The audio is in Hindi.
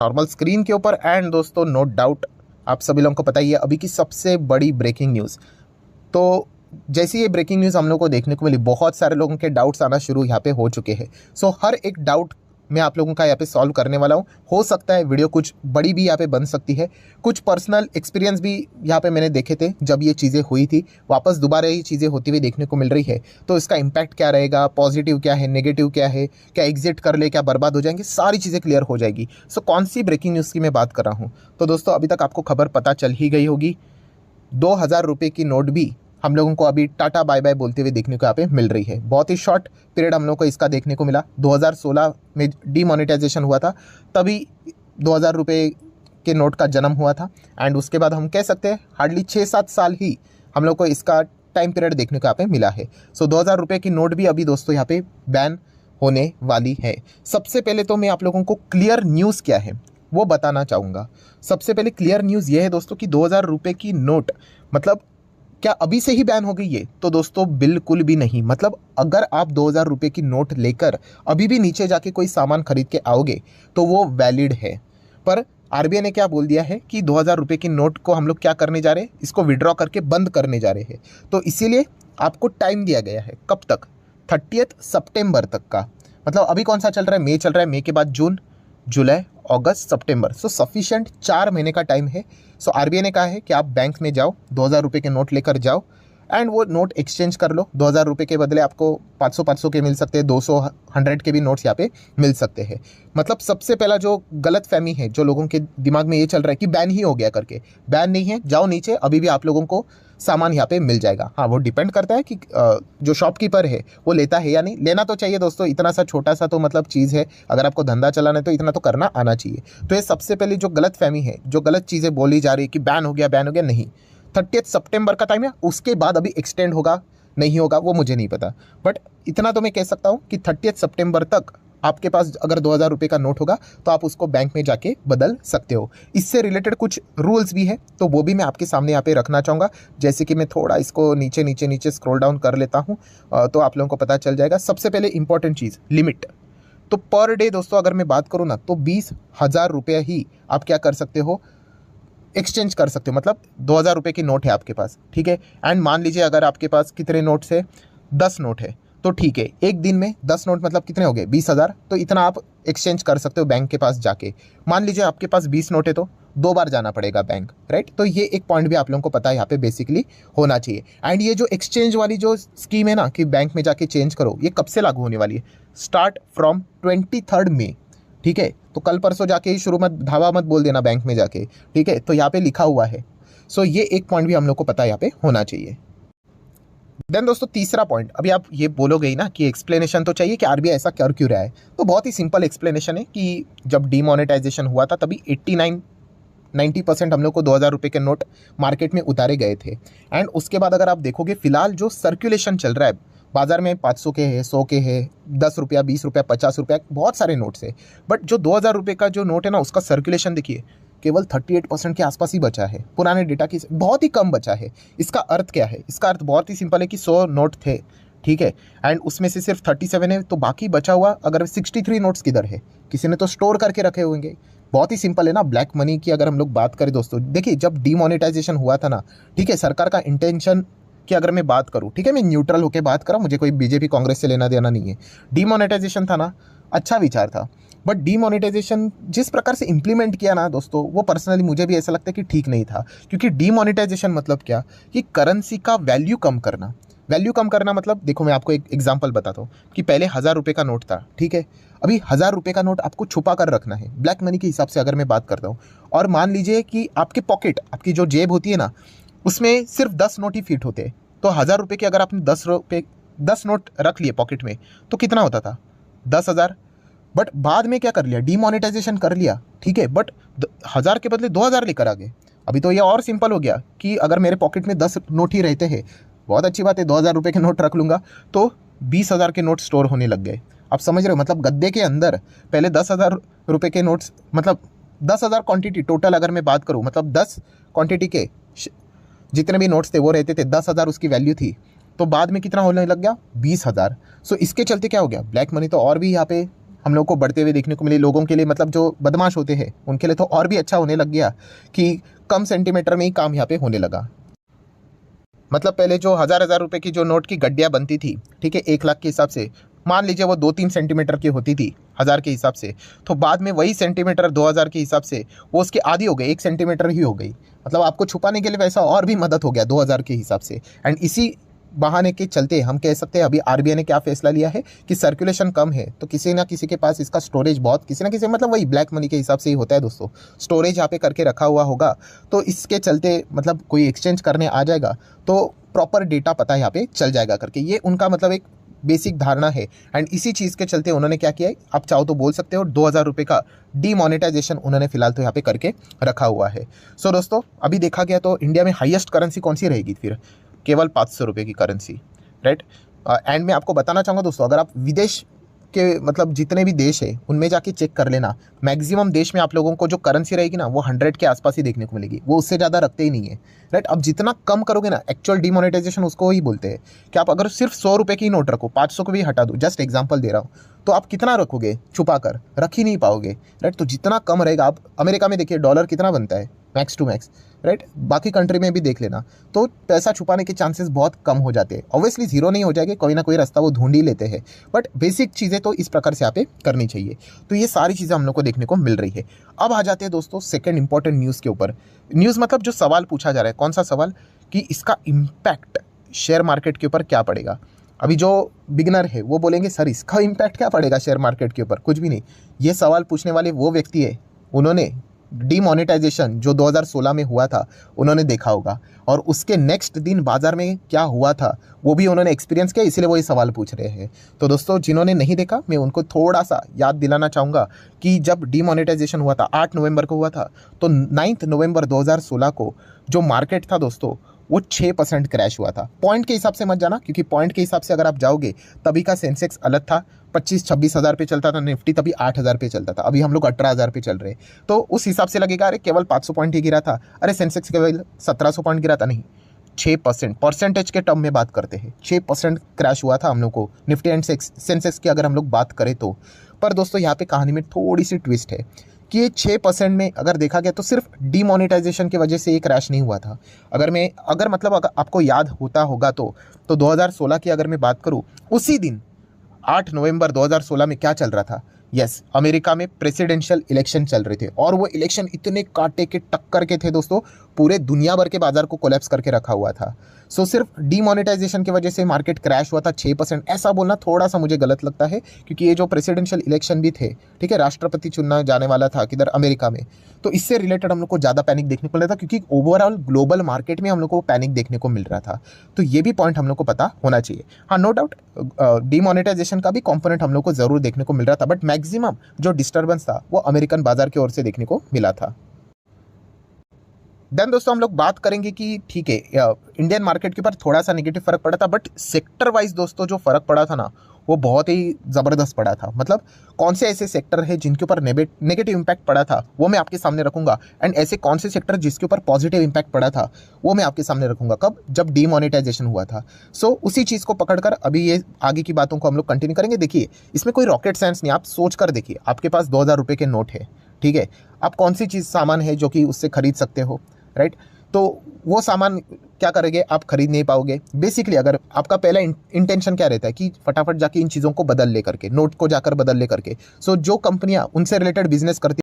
नॉर्मल स्क्रीन के ऊपर। एंड दोस्तों नो डाउट आप सभी लोगों को पता ही है अभी की सबसे बड़ी ब्रेकिंग न्यूज़। तो जैसी ये ब्रेकिंग न्यूज़ हम लोग को देखने को मिली, बहुत सारे लोगों के डाउट्स आना शुरू यहाँ पे हो चुके हैं। सो हर एक डाउट मैं आप लोगों का यहाँ पे सॉल्व करने वाला हूँ। हो सकता है वीडियो कुछ बड़ी भी यहाँ पे बन सकती है, कुछ पर्सनल एक्सपीरियंस भी यहाँ पे मैंने देखे थे जब ये चीज़ें हुई थी, वापस दोबारा ये चीज़ें होती हुई देखने को मिल रही है। तो इसका इम्पैक्ट क्या रहेगा, पॉजिटिव क्या है, नेगेटिव क्या है, क्या एग्जिट कर ले, क्या बर्बाद हो जाएंगे, सारी चीज़ें क्लियर हो जाएगी। सो कौन सी ब्रेकिंग न्यूज़ की मैं बात कर रहा हूँ, तो दोस्तों अभी तक आपको खबर पता चल ही गई होगी, 2,000 रुपये की नोट भी हम लोगों को अभी टाटा बाय बाय बोलते हुए देखने को यहाँ पे मिल रही है। बहुत ही शॉर्ट पीरियड हम लोग को इसका देखने को मिला। 2016 में डीमोनेटाइजेशन हुआ था, तभी 2,000 रुपये के नोट का जन्म हुआ था। एंड उसके बाद हम कह सकते हैं हार्डली 6-7 साल ही हम लोग को इसका टाइम पीरियड देखने को यहाँ पे मिला है। सो 2,000 रुपये की नोट भी अभी दोस्तों यहाँ पे बैन होने वाली है। सबसे पहले तो मैं आप लोगों को क्लियर न्यूज़ क्या है वो बताना चाहूँगा। सबसे पहले क्लियर न्यूज़ ये है दोस्तों कि 2,000 रुपये की नोट मतलब क्या अभी से ही बैन हो गई है? तो दोस्तों बिल्कुल भी नहीं। मतलब अगर आप 2,000 रुपये की नोट लेकर अभी भी नीचे जाके कोई सामान खरीद के आओगे तो वो वैलिड है। पर आरबीआई ने क्या बोल दिया है कि 2,000 रुपये की नोट को हम लोग क्या करने जा रहे हैं, इसको विड्रॉ करके बंद करने जा रहे हैं। तो इसीलिए आपको टाइम दिया गया है, कब तक? 30 सितंबर तक का। मतलब अभी कौन सा चल रहा है? मई चल रहा है। मई के बाद जून, जुलाई, अगस्त, सितंबर। सो सफिशिएंट 4 महीने का टाइम है। सो आरबीआई ने कहा है कि आप बैंक में जाओ, 2,000 रुपये के नोट लेकर जाओ एंड वो नोट एक्सचेंज कर लो। 2,000 रुपये के बदले आपको 500-500 के मिल सकते हैं, 200, 100 के भी नोट्स यहाँ पे मिल सकते हैं। मतलब सबसे पहला जो गलत फहमी है, जो लोगों के दिमाग में ये चल रहा है कि बैन ही हो गया करके, बैन नहीं है। जाओ नीचे, अभी भी आप लोगों को सामान यहाँ पे मिल जाएगा। हाँ, वो डिपेंड करता है कि जो शॉपकीपर है वो लेता है या नहीं। लेना तो चाहिए दोस्तों, इतना सा छोटा सा तो मतलब चीज़ है, अगर आपको धंधा चलाना है तो इतना तो करना आना चाहिए। तो ये सबसे पहले जो गलत फहमी है, जो गलत चीज़ें बोली जा रही है कि बैन हो गया, बैन हो गया, नहीं। 30 सितंबर का टाइम है, उसके बाद अभी एक्सटेंड होगा नहीं होगा वो मुझे नहीं पता। बट इतना तो मैं कह सकता हूँ कि 30 सितंबर तक आपके पास अगर 2,000 रुपये का नोट होगा तो आप उसको बैंक में जाके बदल सकते हो। इससे रिलेटेड कुछ रूल्स भी है, तो वो भी मैं आपके सामने यहाँ पे रखना चाहूँगा। जैसे कि मैं थोड़ा इसको नीचे नीचे नीचे स्क्रॉल डाउन कर लेता हूँ तो आप लोगों को पता चल जाएगा। सबसे पहले इंपॉर्टेंट चीज़, लिमिट। तो पर डे दोस्तों अगर मैं बात करूँ ना, तो 20,000 रुपये ही आप क्या कर सकते हो, एक्सचेंज कर सकते हो। मतलब 2,000 रुपये की नोट है आपके पास, ठीक है। एंड मान लीजिए अगर आपके पास कितने नोट्स है, 10 नोट है, तो ठीक है, एक दिन में 10 नोट मतलब कितने हो गए, 20,000। तो इतना आप एक्सचेंज कर सकते हो बैंक के पास जाके। मान लीजिए आपके पास 20 नोट है तो 2 बार जाना पड़ेगा बैंक, राइट। तो ये एक पॉइंट भी आप लोगों को पता है यहाँ पे बेसिकली होना चाहिए। एंड ये जो एक्सचेंज वाली जो स्कीम है ना कि बैंक में जाके चेंज करो, ये कब से लागू होने वाली है? स्टार्ट फ्रॉम 23 मई, ठीक है। तो कल परसों जाके ही शुरू मत, धावा मत बोल देना बैंक में जाके, ठीक है। तो यहाँ पे लिखा हुआ है। सो ये एक पॉइंट भी हम लोग को पता यहाँ पे होना चाहिए। देन दोस्तों तीसरा पॉइंट, अभी आप ये बोलोगे ही ना कि एक्सप्लेनेशन तो चाहिए कि आरबीआई ऐसा कर क्यों रहा है। तो बहुत ही सिंपल एक्सप्लेनेशन है कि जब डीमोनेटाइजेशन हुआ था तभी 89-90% हम लोग को 2,000 रुपये के नोट मार्केट में उतारे गए थे। एंड उसके बाद अगर आप देखोगे फिलहाल जो सर्कुलेशन चल रहा है बाजार में, 500 के है, 100 के है, 10 रुपया, 20 रुपया, 50 रुपया, बहुत सारे नोट्स है। बट जो 2,000 रुपये का जो नोट है ना, उसका सर्कुलेशन देखिए केवल 38% के आसपास ही बचा है। पुराने डेटा की बहुत ही कम बचा है। इसका अर्थ क्या है? इसका अर्थ बहुत ही सिंपल है कि 100 नोट थे, ठीक है, एंड उसमें से सिर्फ 37 है, तो बाकी बचा हुआ अगर 63 नोट्स किधर है? किसी ने तो स्टोर करके रखे होंगे। बहुत ही सिंपल है ना। ब्लैक मनी की अगर हम लोग बात करें दोस्तों, देखिए जब डीमोनेटाइजेशन हुआ था ना, ठीक है, सरकार का इंटेंशन की अगर मैं बात करूँ, ठीक है, मैं न्यूट्रल होकर बात कर रहा हूँ, मुझे कोई बीजेपी कांग्रेस से लेना देना नहीं है। डीमोनेटाइजेशन था ना, अच्छा विचार था। बट डीमोनेटाइजेशन जिस प्रकार से इंप्लीमेंट किया ना दोस्तों, वो पर्सनली मुझे भी ऐसा लगता है कि ठीक नहीं था। क्योंकि डीमोनेटाइजेशन मतलब क्या, कि करेंसी का वैल्यू कम करना। वैल्यू कम करना मतलब देखो मैं आपको एक एग्जांपल बताता हूँ कि पहले 1,000 रुपये का नोट था, ठीक है। अभी 1,000 रुपये का नोट आपको छुपा कर रखना है, ब्लैक मनी के हिसाब से अगर मैं बात करता हूँ। और मान लीजिए कि आपके पॉकेट, आपकी जो जेब होती है ना, उसमें सिर्फ 10 नोट ही फिट होते हैं। तो 1,000 रुपये के अगर आपने 10 नोट रख लिए पॉकेट में, तो कितना होता था? 10,000। बट बाद में क्या कर लिया, डीमोनेटाइजेशन कर लिया, ठीक है। बट 1,000 के बदले 2,000 लेकर आ गए। अभी तो ये और सिंपल हो गया कि अगर मेरे पॉकेट में 10 नोट ही रहते हैं, बहुत अच्छी बात है, 2,000 रुपये के नोट रख लूँगा तो 20,000 के नोट स्टोर होने लग गए। आप समझ रहे हो? मतलब गद्दे के अंदर पहले 10,000 रुपये के नोट्स, मतलब 10,000 क्वांटिटी टोटल अगर मैं बात करूँ, मतलब 10 क्वांटिटी के जितने भी नोट्स थे वो रहते थे, 10,000 उसकी वैल्यू थी। तो बाद में कितना होने लग गया? 20,000। सो इसके चलते क्या हो गया, ब्लैक मनी तो और भी यहाँ पे हम लोग को बढ़ते हुए देखने को मिले। लोगों के लिए मतलब जो बदमाश होते हैं उनके लिए तो और भी अच्छा होने लग गया कि कम सेंटीमीटर में ही काम यहाँ पे होने लगा। मतलब पहले जो हज़ार रुपए की जो नोट की गड्डियाँ बनती थी, ठीक है, 1 लाख के हिसाब से, मान लीजिए वो 2-3 सेंटीमीटर की होती थी 1000 के हिसाब से, तो बाद में वही सेंटीमीटर 2000 के हिसाब से वो उसकी आधी हो गई, 1 सेंटीमीटर ही हो गई। मतलब आपको छुपाने के लिए वैसा और भी मदद हो गया 2000 के हिसाब से। एंड इसी बहाने के चलते हम कह सकते हैं अभी आरबीआई ने क्या फैसला लिया है कि सर्कुलेशन कम है तो किसी ना किसी के पास इसका स्टोरेज बहुत, किसी ना किसी मतलब वही ब्लैक मनी के हिसाब से ही होता है दोस्तों, स्टोरेज यहाँ पे करके रखा हुआ होगा। तो इसके चलते मतलब कोई एक्सचेंज करने आ जाएगा तो प्रॉपर डेटा पता यहाँ पे चल जाएगा करके, ये उनका मतलब एक बेसिक धारणा है। एंड इसी चीज़ के चलते उन्होंने क्या किया है, आप चाहो तो बोल सकते हो 2000 रुपये का डीमोनेटाइजेशन उन्होंने फिलहाल तो यहाँ पे करके रखा हुआ है। सो दोस्तों अभी देखा गया तो इंडिया में हाईएस्ट करेंसी कौन सी रहेगी फिर, केवल 500 रुपये की करेंसी, राइट। एंड मैं आपको बताना चाहूँगा दोस्तों, अगर आप विदेश के मतलब जितने भी देश है उनमें जाके चेक कर लेना, मैक्सिमम देश में आप लोगों को जो करेंसी रहेगी ना वो 100 के आसपास ही देखने को मिलेगी, वो उससे ज़्यादा रखते ही नहीं है, राइट। अब जितना कम करोगे ना, एक्चुअल डिमोनेटाइजेशन उसको ही बोलते हैं कि आप अगर सिर्फ 100 रुपये की नोट रखो, 500 को भी हटा दो, जस्ट एग्जाम्पल दे रहा हूँ, तो आप कितना रखोगे छुपा कर, रख ही नहीं पाओगे, राइट। तो जितना कम रहेगा, आप अमेरिका में देखिए डॉलर कितना बनता है मैक्स टू मैक्स, राइट, बाकी कंट्री में भी देख लेना, तो पैसा छुपाने के चांसेस बहुत कम हो जाते हैं। ऑब्वियसली जीरो नहीं हो जाएंगे, कोई ना कोई रास्ता वो ढूंढ ही लेते हैं, बट बेसिक चीज़ें तो इस प्रकार से यहाँ पे करनी चाहिए। तो ये सारी चीज़ें हम लोग को देखने को मिल रही है। अब आ जाते हैं दोस्तों सेकंड इंपॉर्टेंट न्यूज़ के ऊपर। न्यूज़ मतलब जो सवाल पूछा जा रहा है, कौन सा सवाल, कि इसका इम्पैक्ट शेयर मार्केट के ऊपर क्या पड़ेगा। अभी जो बिगनर है वो बोलेंगे सर इसका इम्पैक्ट क्या पड़ेगा शेयर मार्केट के ऊपर, कुछ भी नहीं। ये सवाल पूछने वाले वो व्यक्ति है, उन्होंने डीमोनेटाइजेशन जो 2016 में हुआ था उन्होंने देखा होगा, और उसके नेक्स्ट दिन बाजार में क्या हुआ था वो भी उन्होंने एक्सपीरियंस किया, इसलिए वो ये सवाल पूछ रहे हैं। तो दोस्तों जिन्होंने नहीं देखा मैं उनको थोड़ा सा याद दिलाना चाहूँगा कि जब डीमोनेटाइजेशन हुआ था 8 नवंबर को हुआ था, तो 9 नवंबर 2016 को जो मार्केट था दोस्तों वो 6% क्रैश हुआ था। पॉइंट के हिसाब से मत जाना, क्योंकि पॉइंट के हिसाब से अगर आप जाओगे तभी का सेंसेक्स अलग था, 25-26 हज़ार पे चलता था, निफ्टी तभी 8,000 पे चलता था, अभी हम लोग 18,000 पे चल रहे। तो उस हिसाब से लगेगा अरे केवल 500 पॉइंट ही गिरा था, अरे सेंसेक्स केवल 1700 पॉइंट गिरा था, नहीं, 6% परसेंटेज के टर्म में बात करते हैं, 6% क्रैश हुआ था हम लोग को निफ्टी एंड सेंसेक्स की अगर हम लोग बात करें तो। पर दोस्तों यहाँ पे कहानी में थोड़ी सी ट्विस्ट है कि ये 6% में अगर देखा गया तो सिर्फ डीमोनेटाइजेशन की वजह से ये क्रैश नहीं हुआ था। अगर मतलब अगर आपको याद होता होगा तो 2016 की अगर मैं बात करूँ, उसी दिन 8 नवंबर 2016 में क्या चल रहा था, यस, अमेरिका में प्रेसिडेंशियल इलेक्शन चल रहे थे, और वो इलेक्शन इतने कांटे के टक्कर के थे दोस्तों, पूरे दुनिया भर के बाजार को कोलैप्स करके रखा हुआ था। सो सिर्फ डीमोनेटाइजेशन की वजह से मार्केट क्रैश हुआ था 6%, ऐसा बोलना थोड़ा सा मुझे गलत लगता है, क्योंकि ये जो प्रेसिडेंशियल इलेक्शन भी थे, ठीक है, राष्ट्रपति चुनना जाने वाला था किधर, अमेरिका में, तो इससे रिलेटेड हम लोग को ज़्यादा पैनिक देखने को मिल रहा था, क्योंकि ओवरऑल ग्लोबल मार्केट में हम लोग को पैनिक देखने को मिल रहा था। तो ये भी पॉइंट हम लोग को पता होना चाहिए। हाँ, नो डाउट डीमोनेटाइजेशन का भी कंपोनेंट हम लोग को जरूर देखने को मिल रहा था, बट मैक्सिमम जो डिस्टर्बेंस था वो अमेरिकन बाजार की ओर से देखने को मिला था। देन दोस्तों हम लोग बात करेंगे कि ठीक है इंडियन मार्केट के ऊपर थोड़ा सा नेगेटिव फर्क पड़ा था, बट सेक्टर वाइज दोस्तों जो फर्क पड़ा था ना वो बहुत ही ज़बरदस्त पड़ा था। मतलब कौन से ऐसे सेक्टर है जिनके ऊपर नेगेटिव इम्पैक्ट पड़ा था वो मैं आपके सामने रखूंगा, एंड ऐसे कौन से सेक्टर जिसके ऊपर पॉजिटिव इम्पैक्ट पड़ा था वो मैं आपके सामने रखूंगा। कब? जब डीमोनेटाइजेशन हुआ था। सो उसी चीज़ को पकड़कर अभी ये आगे की बातों को हम लोग कंटिन्यू करेंगे। देखिए इसमें कोई रॉकेट साइंस नहीं, आप सोच कर देखिए, आपके पास 2000 रुपये के नोट है, ठीक है, आप कौन सी चीज़ सामान है जो कि उससे खरीद सकते हो, राइट। तो वो सामान क्या करेंगे, आप खरीद नहीं पाओगे। बेसिकली अगर आपका पहला इंटेंशन क्या रहता है कि फटाफट जाके इन चीज़ों को बदल ले करके, नोट को जाकर बदल ले करके, सो जो कंपनियां उनसे रिलेटेड बिजनेस करती